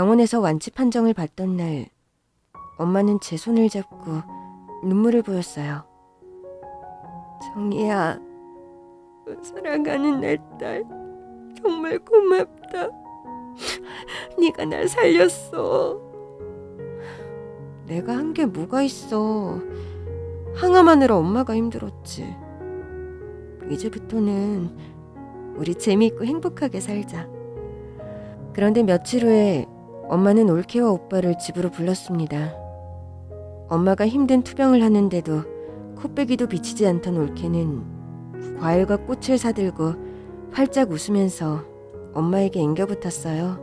병원에서 완치 판정을 받던 날, 엄마는 제 손을 잡고 눈물을 보였어요. 정희야, 사랑하는 내 딸 정말 고맙다. 네가 날 살렸어. 내가 한 게 뭐가 있어. 항암하느라 엄마가 힘들었지. 이제부터는 우리 재미있고 행복하게 살자. 그런데 며칠 후에 엄마는 올케와 오빠를 집으로 불렀습니다. 엄마가 힘든 투병을 하는데도 코빼기도 비치지 않던 올케는 과일과 꽃을 사들고 활짝 웃으면서 엄마에게 앵겨붙었어요.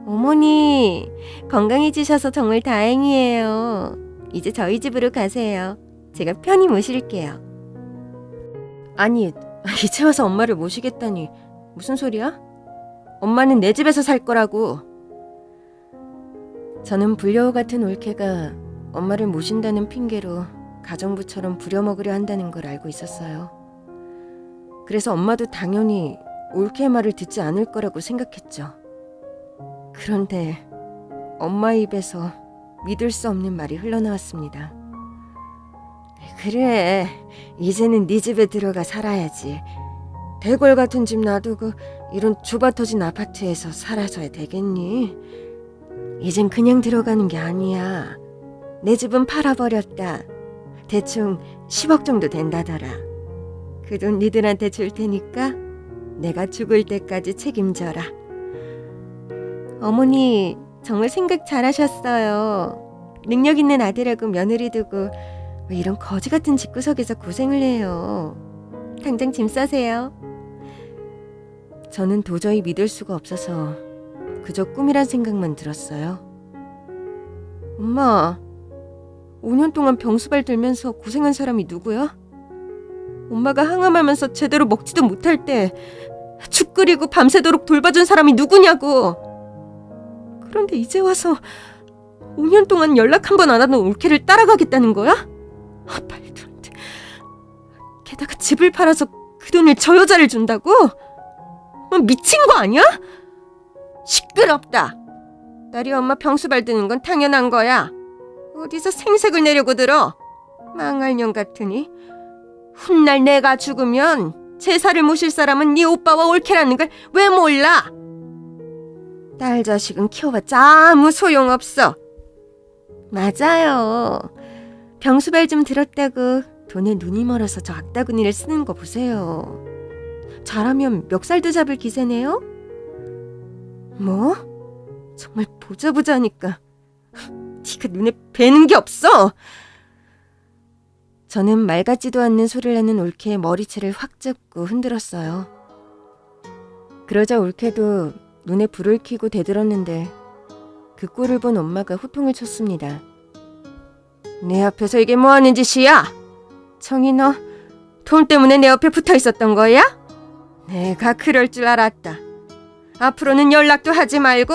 어머니, 건강해지셔서 정말 다행이에요. 이제 저희 집으로 가세요. 제가 편히 모실게요. 아니, 이제 와서 엄마를 모시겠다니 무슨 소리야? 엄마는 내 집에서 살 거라고. 저는 불려우 같은 올케가 엄마를 모신다는 핑계로 가정부처럼 부려먹으려 한다는 걸 알고 있었어요. 그래서 엄마도 당연히 올케의 말을 듣지 않을 거라고 생각했죠. 그런데 엄마 입에서 믿을 수 없는 말이 흘러나왔습니다. 그래, 이제는 네 집에 들어가 살아야지. 대궐 같은 집 놔두고 이런 좁아터진 아파트에서 살아줘야 되겠니? 이젠 그냥 들어가는 게 아니야. 내 집은 팔아버렸다. 대충 10억 정도 된다더라. 그 돈 니들한테 줄 테니까 내가 죽을 때까지 책임져라. 어머니, 정말 생각 잘하셨어요. 능력 있는 아들하고 며느리 두고 왜 이런 거지 같은 집구석에서 고생을 해요. 당장 짐 싸세요. 저는 도저히 믿을 수가 없어서 그저 꿈이란 생각만 들었어요. 엄마, 5년 동안 병수발 들면서 고생한 사람이 누구야? 엄마가 항암하면서 제대로 먹지도 못할 때 죽 끓이고 밤새도록 돌봐준 사람이 누구냐고. 그런데 이제 와서 5년 동안 연락 한 번 안 하던 올케를 따라가겠다는 거야? 말도 안 돼. 게다가 집을 팔아서 그 돈을 저 여자를 준다고? 미친 거 아니야? 시끄럽다. 딸이 엄마 병수발 드는 건 당연한 거야. 어디서 생색을 내려고 들어? 망할 년 같으니. 훗날 내가 죽으면 제사를 모실 사람은 네 오빠와 올케라는 걸 왜 몰라? 딸 자식은 키워봤자 아무 소용없어. 맞아요. 병수발 좀 들었다고 돈에 눈이 멀어서 저 악다구니를 쓰는 거 보세요. 잘하면 멱살도 잡을 기세네요? 뭐? 정말 보자 하니까 네가 눈에 뵈는 게 없어. 저는 말 같지도 않는 소리를 하는 올케의 머리채를 확 잡고 흔들었어요. 그러자 올케도 눈에 불을 켜고 대들었는데 그 꼴을 본 엄마가 호통을 쳤습니다. 내 앞에서 이게 뭐하는 짓이야? 청이 너 돈 때문에 내 옆에 붙어 있었던 거야? 내가 그럴 줄 알았다. 앞으로는 연락도 하지 말고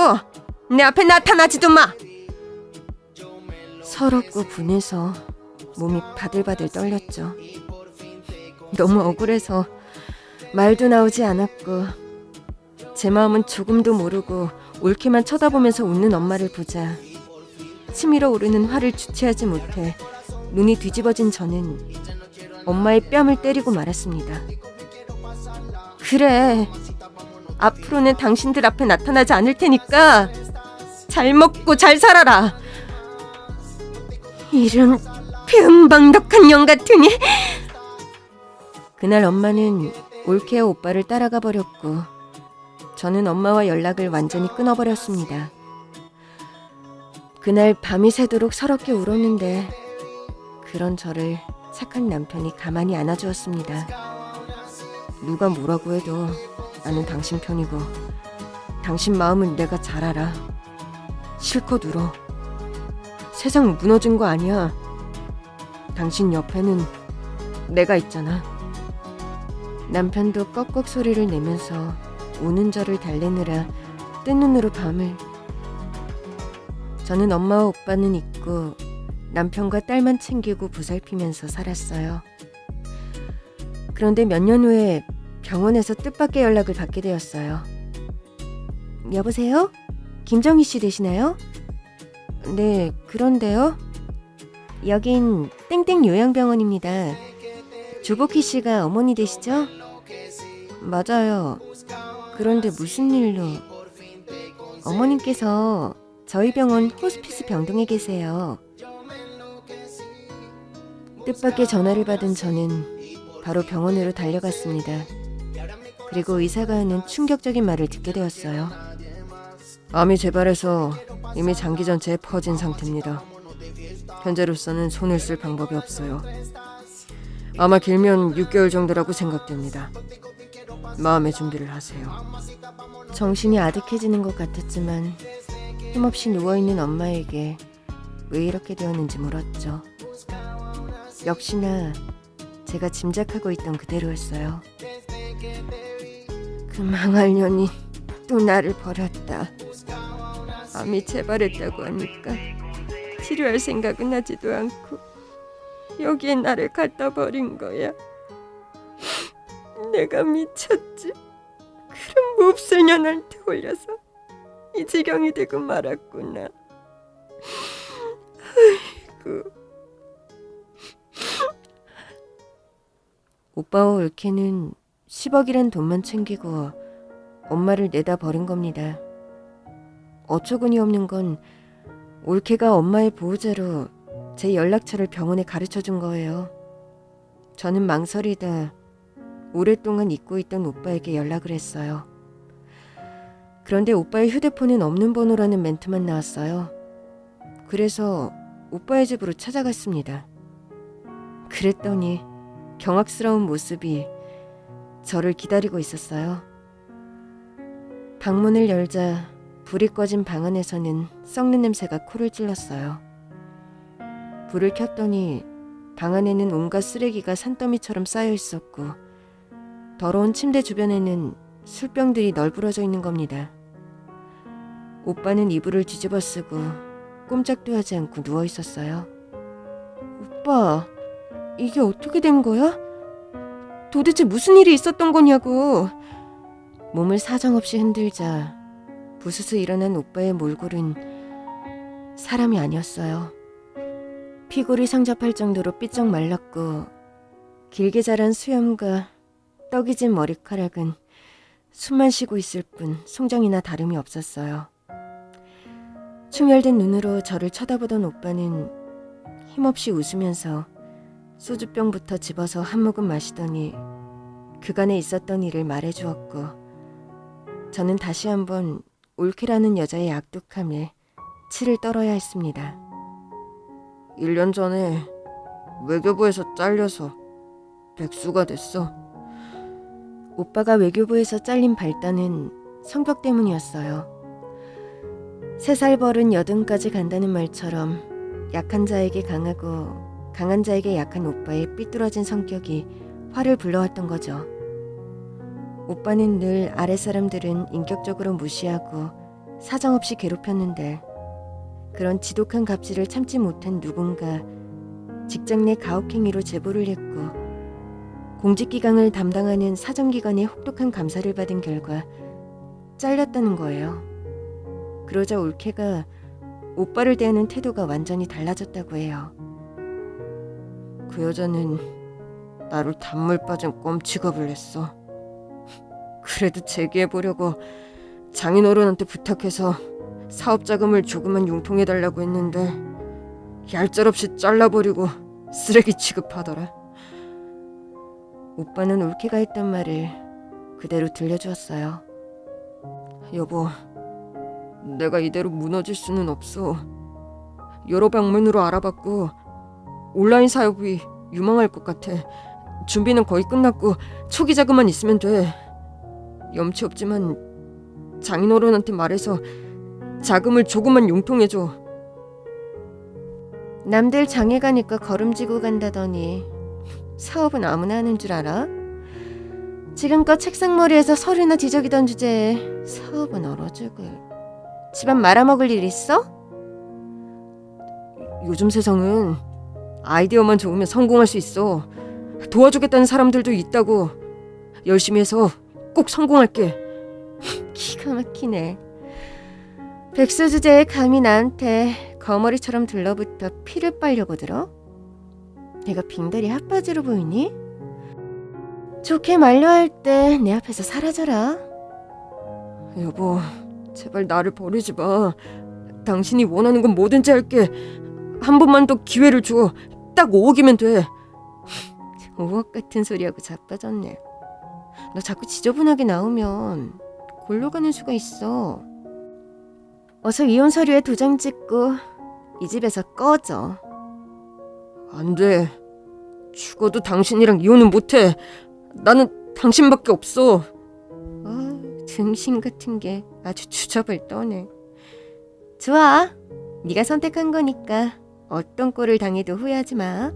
내 앞에 나타나지도 마. 서럽고 분해서 몸이 바들바들 떨렸죠. 너무 억울해서 말도 나오지 않았고 제 마음은 조금도 모르고 올케만 쳐다보면서 웃는 엄마를 보자 치밀어 오르는 화를 주체하지 못해 눈이 뒤집어진 저는 엄마의 뺨을 때리고 말았습니다. 그래, 앞으로는 당신들 앞에 나타나지 않을 테니까 잘 먹고 잘 살아라. 이런 배은방덕한 년 같으니. 그날 엄마는 올케와 오빠를 따라가 버렸고 저는 엄마와 연락을 완전히 끊어버렸습니다. 그날 밤이 새도록 서럽게 울었는데 그런 저를 착한 남편이 가만히 안아주었습니다. 누가 뭐라고 해도 나는 당신 편이고 당신 마음은 내가 잘 알아. 실컷 울어. 세상 무너진 거 아니야. 당신 옆에는 내가 있잖아. 남편도 꺽꺽 소리를 내면서 우는 저를 달래느라 뜬 눈으로 밤을. 저는 엄마와 오빠는 잊고 남편과 딸만 챙기고 보살피면서 살았어요. 그런데 몇 년 후에 병원에서 뜻밖의 연락을 받게 되었어요. 여보세요? 김정희 씨 되시나요? 네, 그런데요. 여긴 땡땡 요양병원입니다. 조복희 씨가 어머니 되시죠? 맞아요. 그런데 무슨 일로? 어머님께서 저희 병원 호스피스 병동에 계세요. 뜻밖의 전화를 받은 저는 바로 병원으로 달려갔습니다. 그리고 의사가 하는 충격적인 말을 듣게 되었어요. 암이 재발해서 이미 장기 전체에 퍼진 상태입니다. 현재로서는 손을 쓸 방법이 없어요. 아마 길면 6개월 정도라고 생각됩니다. 마음의 준비를 하세요. 정신이 아득해지는 것 같았지만 힘없이 누워있는 엄마에게 왜 이렇게 되었는지 물었죠. 역시나 제가 짐작하고 있던 그대로였어요. 그 망할 년이 또 나를 버렸다. 암이 재발했다고 하니까 치료할 생각은 하지도 않고 여기에 나를 갖다 버린 거야. 내가 미쳤지. 그런 몹쓸 년한테 홀려서 이 지경이 되고 말았구나. 아이고. 오빠와 올케는 10억이란 돈만 챙기고 엄마를 내다 버린 겁니다. 어처구니 없는 건 올케가 엄마의 보호자로 제 연락처를 병원에 가르쳐준 거예요. 저는 망설이다 오랫동안 잊고 있던 오빠에게 연락을 했어요. 그런데 오빠의 휴대폰은 없는 번호라는 멘트만 나왔어요. 그래서 오빠의 집으로 찾아갔습니다. 그랬더니 경악스러운 모습이 저를 기다리고 있었어요. 방문을 열자 불이 꺼진 방 안에서는 썩는 냄새가 코를 찔렀어요. 불을 켰더니 방 안에는 온갖 쓰레기가 산더미처럼 쌓여 있었고 더러운 침대 주변에는 술병들이 널브러져 있는 겁니다. 오빠는 이불을 뒤집어 쓰고 꼼짝도 하지 않고 누워 있었어요. 오빠, 이게 어떻게 된 거야? 도대체 무슨 일이 있었던 거냐고. 몸을 사정없이 흔들자 부스스 일어난 오빠의 몰골은 사람이 아니었어요. 피골이 상접할 정도로 삐쩍 말랐고 길게 자란 수염과 떡이 진 머리카락은 숨만 쉬고 있을 뿐 송장이나 다름이 없었어요. 충혈된 눈으로 저를 쳐다보던 오빠는 힘없이 웃으면서 소주병부터 집어서 한 모금 마시더니 그간에 있었던 일을 말해주었고 저는 다시 한번 올케라는 여자의 악독함에 치를 떨어야 했습니다. 1년 전에 외교부에서 잘려서 백수가 됐어. 오빠가 외교부에서 잘린 발단은 성격 때문이었어요. 3살 벌은 여든까지 간다는 말처럼 약한 자에게 강하고 강한 자에게 약한 오빠의 삐뚤어진 성격이 화를 불러왔던 거죠. 오빠는 늘 아랫사람들은 인격적으로 무시하고 사정없이 괴롭혔는데 그런 지독한 갑질을 참지 못한 누군가 직장 내 가혹행위로 제보를 했고 공직기강을 담당하는 사정기관의 혹독한 감사를 받은 결과 잘렸다는 거예요. 그러자 올케가 오빠를 대하는 태도가 완전히 달라졌다고 해요. 그 여자는 나를 단물 빠진 꼼치겁을 했어. 그래도 재기해보려고 장인어른한테 부탁해서 사업자금을 조금만 융통해달라고 했는데 얄짤없이 잘라버리고 쓰레기 취급하더라. 오빠는 올케가 했던 말을 그대로 들려주었어요. 여보, 내가 이대로 무너질 수는 없어. 여러 방면으로 알아봤고 온라인 사업이 유망할 것 같아. 준비는 거의 끝났고 초기 자금만 있으면 돼. 염치 없지만 장인어른한테 말해서 자금을 조금만 융통해줘. 남들 장에 가니까 걸음지고 간다더니 사업은 아무나 하는 줄 알아? 지금껏 책상머리에서 서류나 뒤적이던 주제에 사업은 얼어죽을. 집안 말아먹을 일 있어? 요즘 세상은 아이디어만 좋으면 성공할 수 있어. 도와주겠다는 사람들도 있다고. 열심히 해서 꼭 성공할게. 기가 막히네. 백수 주제에 감히 나한테 거머리처럼 들러붙어 피를 빨려고 들어? 내가 빙다리 핫바지로 보이니? 좋게 말려할 때 내 앞에서 사라져라. 여보, 제발 나를 버리지 마. 당신이 원하는 건 뭐든지 할게. 한 번만 더 기회를 줘. 딱 5억이면 돼. 5억 같은 소리하고 자빠졌네. 너 자꾸 지저분하게 나오면 골로 가는 수가 있어. 어서 이혼 서류에 도장 찍고 이 집에서 꺼져. 안 돼. 죽어도 당신이랑 이혼은 못해. 나는 당신밖에 없어. 등신 같은 게 아주 주접을 떠네. 좋아. 네가 선택한 거니까 어떤 꼴을 당해도 후회하지 마.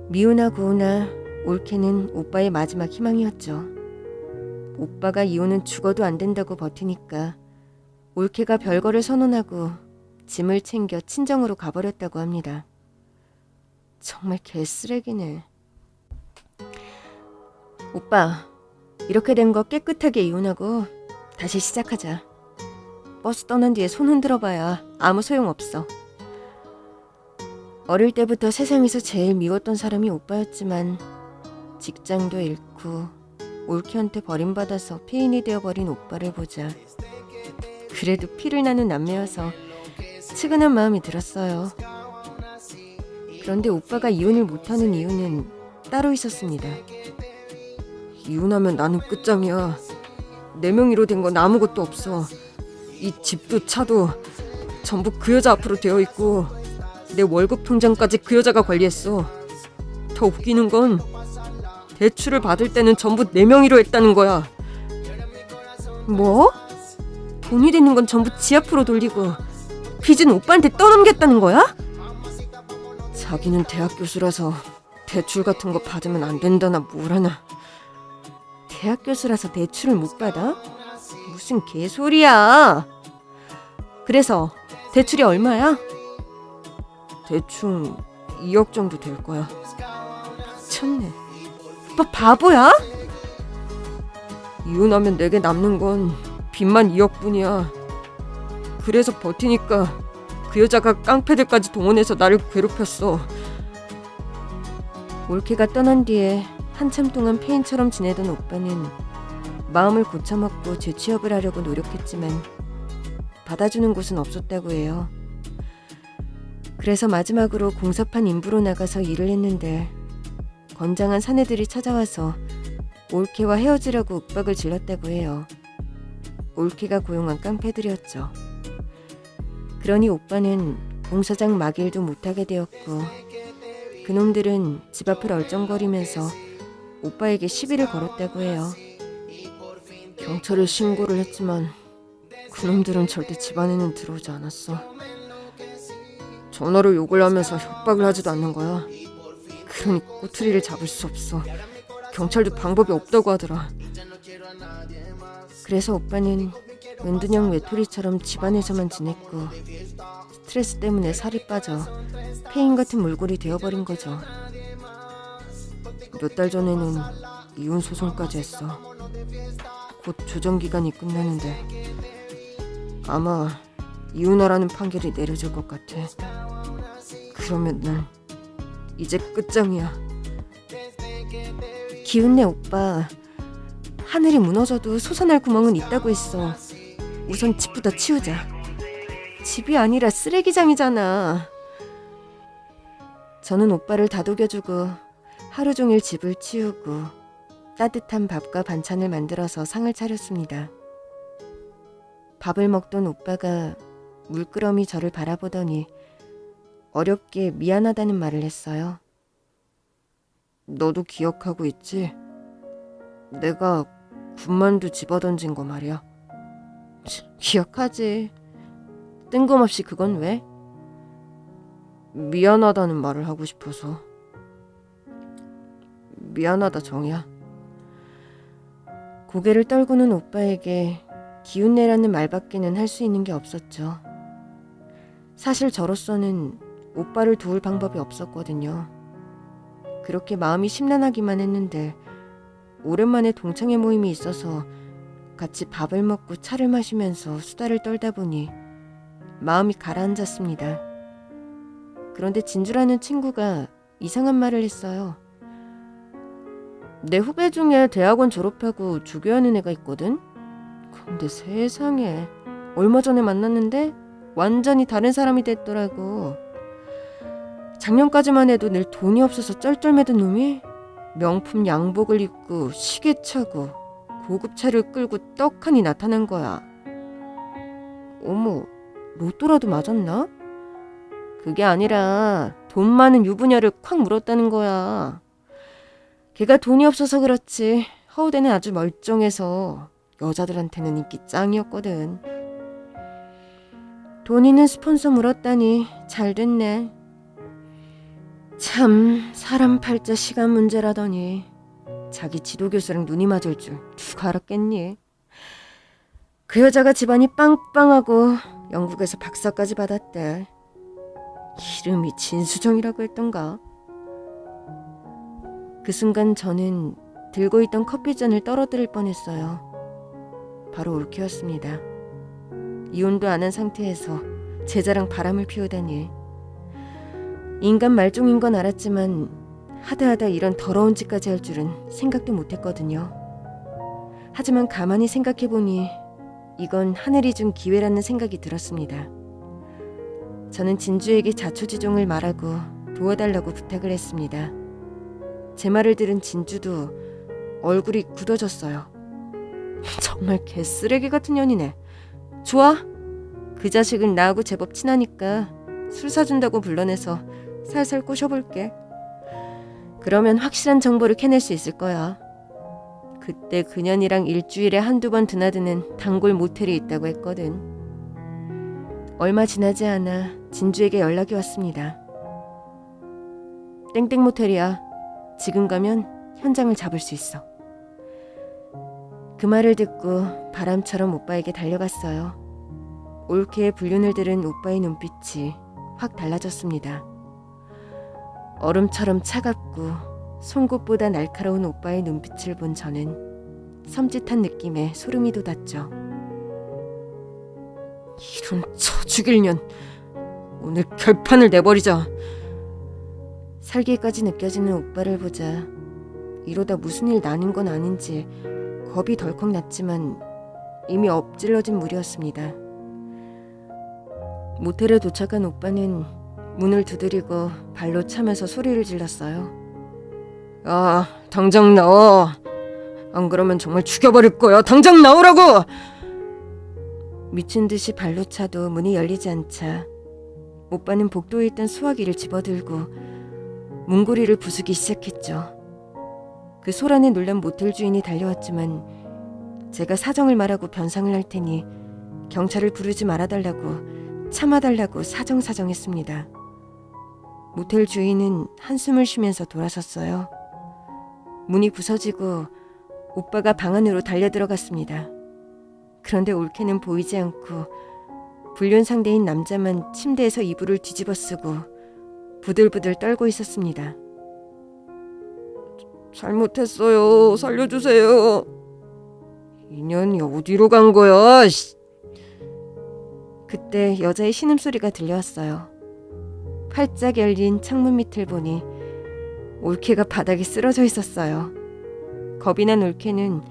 미우나 고우나 올케는 오빠의 마지막 희망이었죠. 오빠가 이혼은 죽어도 안 된다고 버티니까 올케가 별거를 선언하고 짐을 챙겨 친정으로 가버렸다고 합니다. 정말 개쓰레기네. 오빠, 이렇게 된 거 깨끗하게 이혼하고 다시 시작하자. 버스 떠난 뒤에 손 흔들어봐야 아무 소용없어. 어릴 때부터 세상에서 제일 미웠던 사람이 오빠였지만 직장도 잃고 올케한테 버림받아서 폐인이 되어버린 오빠를 보자 그래도 피를 나눈 남매여서 측은한 마음이 들었어요. 그런데 오빠가 이혼을 못하는 이유는 따로 있었습니다. 이혼하면 나는 끝장이야. 내 명의로 된 건 아무것도 없어. 이 집도 차도 전부 그 여자 앞으로 되어 있고 내 월급 통장까지 그 여자가 관리했어. 더 웃기는 건 대출을 받을 때는 전부 내 명의로 했다는 거야. 뭐? 돈이 되는 건 전부 지 앞으로 돌리고 빚은 오빠한테 떠넘겼다는 거야? 자기는 대학 교수라서 대출 같은 거 받으면 안 된다나 뭐라나. 대학 교수라서 대출을 못 받아? 무슨 개소리야. 그래서 대출이 얼마야? 대충 2억 정도 될 거야. 미쳤네. 오빠 바보야? 이혼하면 내게 남는 건 빚만 2억뿐이야. 그래서 버티니까 그 여자가 깡패들까지 동원해서 나를 괴롭혔어. 올케가 떠난 뒤에 한참 동안 폐인처럼 지내던 오빠는 마음을 고쳐먹고 재취업을 하려고 노력했지만 받아주는 곳은 없었다고 해요. 그래서 마지막으로 공사판 인부로 나가서 일을 했는데 건장한 사내들이 찾아와서 올케와 헤어지라고 윽박을 질렀다고 해요. 올케가 고용한 깡패들이었죠. 그러니 오빠는 공사장 막일도 못하게 되었고 그놈들은 집 앞을 얼쩡거리면서 오빠에게 시비를 걸었다고 해요. 경찰에 신고를 했지만 그놈들은 절대 집 안에는 들어오지 않았어. 전화로 욕을 하면서 협박을 하지도 않는 거야. 그러니 꼬투리를 잡을 수 없어. 경찰도 방법이 없다고 하더라. 그래서 오빠는 은둔형 외톨이처럼 집안에서만 지냈고 스트레스 때문에 살이 빠져 폐인 같은 몰골이 되어버린 거죠. 몇 달 전에는 이혼 소송까지 했어. 곧 조정기간이 끝나는데 아마 이혼하라는 판결이 내려질 것 같아. 그러면 난 이제 끝장이야. 기운내 오빠. 하늘이 무너져도 솟아날 구멍은 있다고 했어. 우선 집부터 치우자. 집이 아니라 쓰레기장이잖아. 저는 오빠를 다독여주고 하루 종일 집을 치우고 따뜻한 밥과 반찬을 만들어서 상을 차렸습니다. 밥을 먹던 오빠가 물끄러미 저를 바라보더니 어렵게 미안하다는 말을 했어요. 너도 기억하고 있지? 내가 군만두 집어던진 거 말이야. 기억하지. 뜬금없이 그건 왜? 미안하다는 말을 하고 싶어서. 미안하다 정이야. 고개를 떨구는 오빠에게 기운내라는 말밖에는 할 수 있는 게 없었죠. 사실 저로서는 오빠를 도울 방법이 없었거든요. 그렇게 마음이 심란하기만 했는데 오랜만에 동창회 모임이 있어서 같이 밥을 먹고 차를 마시면서 수다를 떨다 보니 마음이 가라앉았습니다. 그런데 진주라는 친구가 이상한 말을 했어요. 내 후배 중에 대학원 졸업하고 주교하는 애가 있거든? 근데 세상에, 얼마 전에 만났는데 완전히 다른 사람이 됐더라고. 작년까지만 해도 늘 돈이 없어서 쩔쩔매던 놈이 명품 양복을 입고 시계 차고 고급차를 끌고 떡하니 나타난 거야. 어머, 로또라도 맞았나? 그게 아니라 돈 많은 유부녀를 콱 물었다는 거야. 걔가 돈이 없어서 그렇지 허우대는 아주 멀쩡해서 여자들한테는 인기 짱이었거든. 돈 있는 스폰서 물었다니 잘 됐네. 참, 사람 팔자 시간 문제라더니 자기 지도교수랑 눈이 맞을 줄 누가 알았겠니? 그 여자가 집안이 빵빵하고 영국에서 박사까지 받았대. 이름이 진수정이라고 했던가. 그 순간 저는 들고 있던 커피잔을 떨어뜨릴 뻔했어요. 바로 올케였습니다. 이혼도 안 한 상태에서 제자랑 바람을 피우다니. 인간 말종인 건 알았지만 하다하다 이런 더러운 짓까지 할 줄은 생각도 못했거든요. 하지만 가만히 생각해보니 이건 하늘이 준 기회라는 생각이 들었습니다. 저는 진주에게 자초지종을 말하고 도와달라고 부탁을 했습니다. 제 말을 들은 진주도 얼굴이 굳어졌어요. 정말 개쓰레기 같은 년이네. 좋아, 그 자식은 나하고 제법 친하니까 술 사준다고 불러내서 살살 꼬셔볼게. 그러면 확실한 정보를 캐낼 수 있을 거야. 그때 그년이랑 일주일에 한두 번 드나드는 단골 모텔이 있다고 했거든. 얼마 지나지 않아 진주에게 연락이 왔습니다. 땡땡 모텔이야. 지금 가면 현장을 잡을 수 있어. 그 말을 듣고 바람처럼 오빠에게 달려갔어요. 올케의 불륜을 들은 오빠의 눈빛이 확 달라졌습니다. 얼음처럼 차갑고 송곳보다 날카로운 오빠의 눈빛을 본 저는 섬찟한 느낌에 소름이 돋았죠. 이런 쳐 죽일 년, 오늘 결판을 내버리자. 살기까지 느껴지는 오빠를 보자 이러다 무슨 일 나는 건 아닌지 겁이 덜컥 났지만 이미 엎질러진 물이었습니다. 모텔에 도착한 오빠는 문을 두드리고 발로 차면서 소리를 질렀어요. 야, 당장 나와. 안 그러면 정말 죽여버릴 거야. 당장 나오라고! 미친 듯이 발로 차도 문이 열리지 않자 오빠는 복도에 있던 수화기를 집어들고 문고리를 부수기 시작했죠. 그 소란에 놀란 모텔 주인이 달려왔지만 제가 사정을 말하고 변상을 할 테니 경찰을 부르지 말아달라고 참아달라고 사정사정했습니다. 모텔 주인은 한숨을 쉬면서 돌아섰어요. 문이 부서지고 오빠가 방 안으로 달려들어갔습니다. 그런데 올케는 보이지 않고 불륜 상대인 남자만 침대에서 이불을 뒤집어 쓰고 부들부들 떨고 있었습니다. 잘못했어요. 살려주세요. 인연이 어디로 간 거야? 그때 여자의 신음소리가 들려왔어요. 활짝 열린 창문 밑을 보니 올케가 바닥에 쓰러져 있었어요. 겁이 난 올케는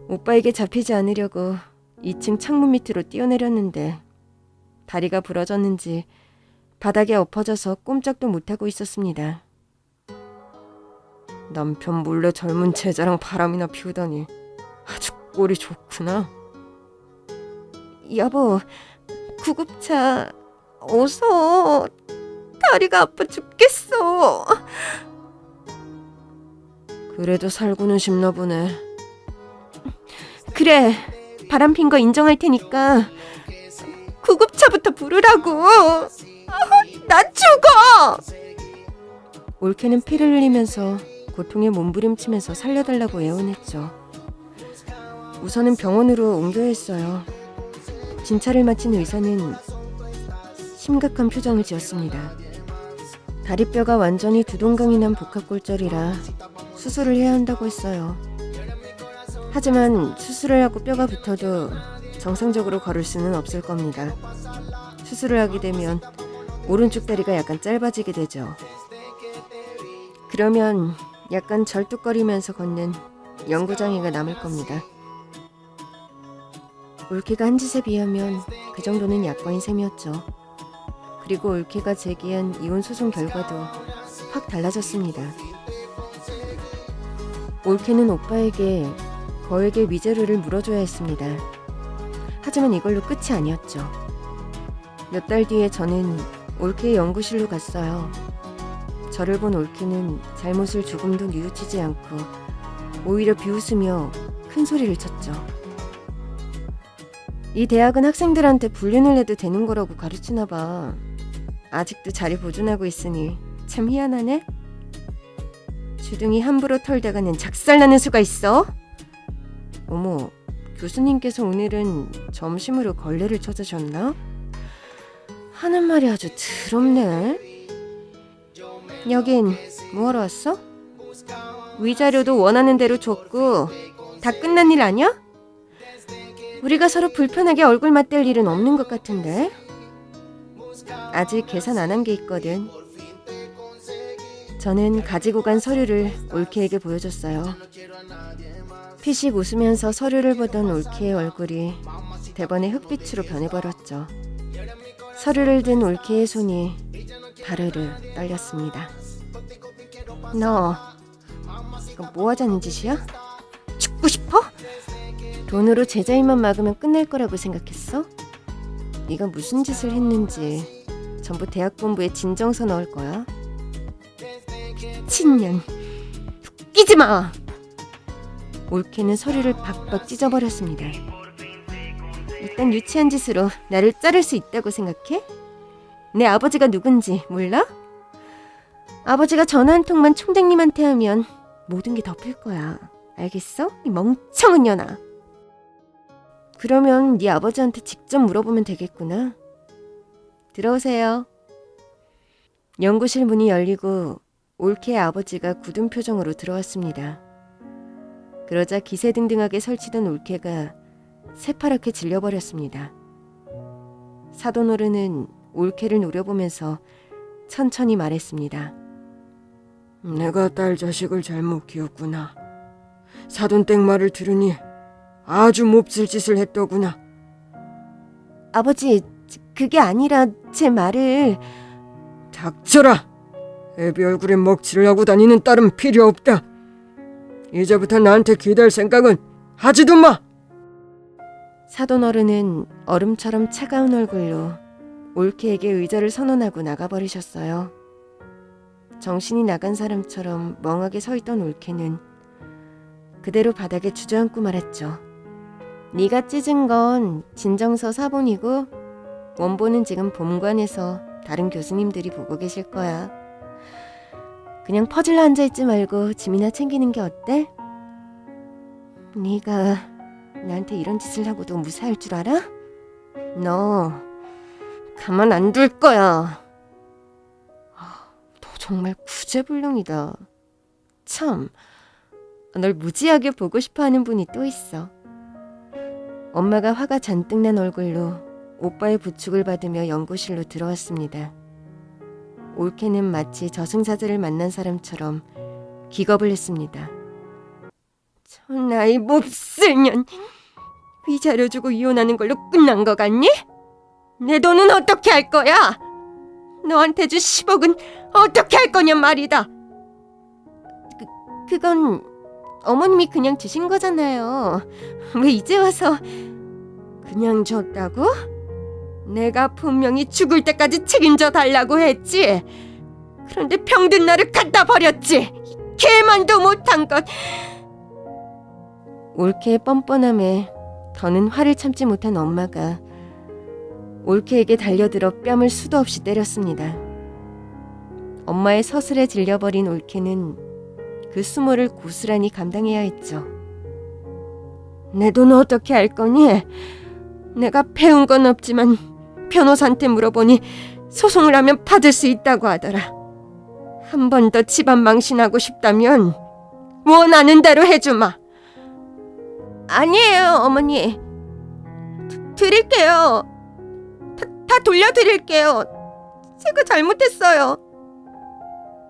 오빠에게 잡히지 않으려고 2층 창문 밑으로 뛰어내렸는데 다리가 부러졌는지 바닥에 엎어져서 꼼짝도 못하고 있었습니다. 남편 몰래 젊은 제자랑 바람이나 피우다니 아주 꼴이 좋구나. 여보, 구급차 어서. 다리가 아파 죽겠어. 그래도 살고는 싶나 보네. 그래, 바람핀 거 인정할 테니까 구급차부터 부르라고. 나 죽어. 올케는 피를 흘리면서 고통에 몸부림치면서 살려달라고 애원했죠. 우선은 병원으로 옮겨야 했어요. 진찰을 마친 의사는 심각한 표정을 지었습니다. 다리뼈가 완전히 두동강이 난 복합골절이라 수술을 해야 한다고 했어요. 하지만 수술을 하고 뼈가 붙어도 정상적으로 걸을 수는 없을 겁니다. 수술을 하게 되면 오른쪽 다리가 약간 짧아지게 되죠. 그러면 약간 절뚝거리면서 걷는 영구장애가 남을 겁니다. 올케가 한 짓에 비하면 그 정도는 약과인 셈이었죠. 그리고 올케가 제기한 이혼 소송 결과도 확 달라졌습니다. 올케는 오빠에게 거액의 위자료를 물어줘야 했습니다. 하지만 이걸로 끝이 아니었죠. 몇 달 뒤에 저는 올케의 연구실로 갔어요. 저를 본 올케는 잘못을 조금도 뉘우치지 않고 오히려 비웃으며 큰 소리를 쳤죠. 이 대학은 학생들한테 불륜을 해도 되는 거라고 가르치나 봐. 아직도 자리 보존하고 있으니 참 희한하네. 주둥이 함부로 털다가는 작살나는 수가 있어. 어머, 교수님께서 오늘은 점심으로 걸레를 찾으셨나? 하는 말이 아주 더럽네. 여긴 뭐하러 왔어? 위자료도 원하는 대로 줬고 다 끝난 일 아니야? 우리가 서로 불편하게 얼굴 맞댈 일은 없는 것 같은데. 아직 계산 안 한 게 있거든. 저는 가지고 간 서류를 올케에게 보여줬어요. 피식 웃으면서 서류를 보던 올케의 얼굴이 대번에 흑빛으로 변해버렸죠. 서류를 든 올케의 손이 바르르 떨렸습니다. 너 이거 뭐 하자는 짓이야? 죽고 싶어? 돈으로 제자입만 막으면 끝날 거라고 생각했어? 네가 무슨 짓을 했는지 전부 대학 본부에 진정서 넣을 거야. 미친년, 웃기지 마! 올케는 서류를 박박 찢어버렸습니다. 이딴 유치한 짓으로 나를 자를 수 있다고 생각해? 내 아버지가 누군지 몰라? 아버지가 전화 한 통만 총장님한테 하면 모든 게 덮일 거야. 알겠어? 이 멍청한 년아. 그러면 네 아버지한테 직접 물어보면 되겠구나. 들어오세요. 연구실 문이 열리고 올케의 아버지가 굳은 표정으로 들어왔습니다. 그러자 기세등등하게 설치던 올케가 새파랗게 질려버렸습니다. 사돈어른은 올케를 노려보면서 천천히 말했습니다. 내가 딸 자식을 잘못 키웠구나. 사돈댁 말을 들으니 아주 몹쓸 짓을 했더구나. 아버지, 그게 아니라 제 말을... 닥쳐라! 애비 얼굴에 먹칠을 하고 다니는 딸은 필요 없다. 이제부터 나한테 기댈 생각은 하지도 마! 사돈어른은 얼음처럼 차가운 얼굴로 올케에게 의자를 선언하고 나가버리셨어요. 정신이 나간 사람처럼 멍하게 서있던 올케는 그대로 바닥에 주저앉고 말았죠. 네가 찢은 건 진정서 사본이고 원본은 지금 본관에서 다른 교수님들이 보고 계실 거야. 그냥 퍼질러 앉아있지 말고 짐이나 챙기는 게 어때? 네가 나한테 이런 짓을 하고도 무사할 줄 알아? 너 가만 안 둘 거야. 너 정말 구제불능이다. 참, 널 무지하게 보고 싶어하는 분이 또 있어. 엄마가 화가 잔뜩 난 얼굴로 오빠의 부축을 받으며 연구실로 들어왔습니다. 올케는 마치 저승사자를 만난 사람처럼 기겁을 했습니다. 천하의 몹쓸 년, 위자료 주고 이혼하는 걸로 끝난 거 같니? 내 돈은 어떻게 할 거야? 너한테 준 10억은 어떻게 할 거냔 말이다. 그건 어머님이 그냥 주신 거잖아요. 왜 이제 와서... 그냥 줬다고? 내가 분명히 죽을 때까지 책임져 달라고 했지. 그런데 병든 나를 갖다 버렸지. 개만도 못한 것. 올케의 뻔뻔함에 더는 화를 참지 못한 엄마가 올케에게 달려들어 뺨을 수도 없이 때렸습니다. 엄마의 서슬에 질려버린 올케는 그 수모를 고스란히 감당해야 했죠. 내 돈 어떻게 할 거니? 내가 배운 건 없지만 변호사한테 물어보니 소송을 하면 받을 수 있다고 하더라. 한 번 더 집안 망신하고 싶다면 원하는 대로 해주마. 아니에요, 어머니. 드릴게요. 다 돌려드릴게요. 제가 잘못했어요.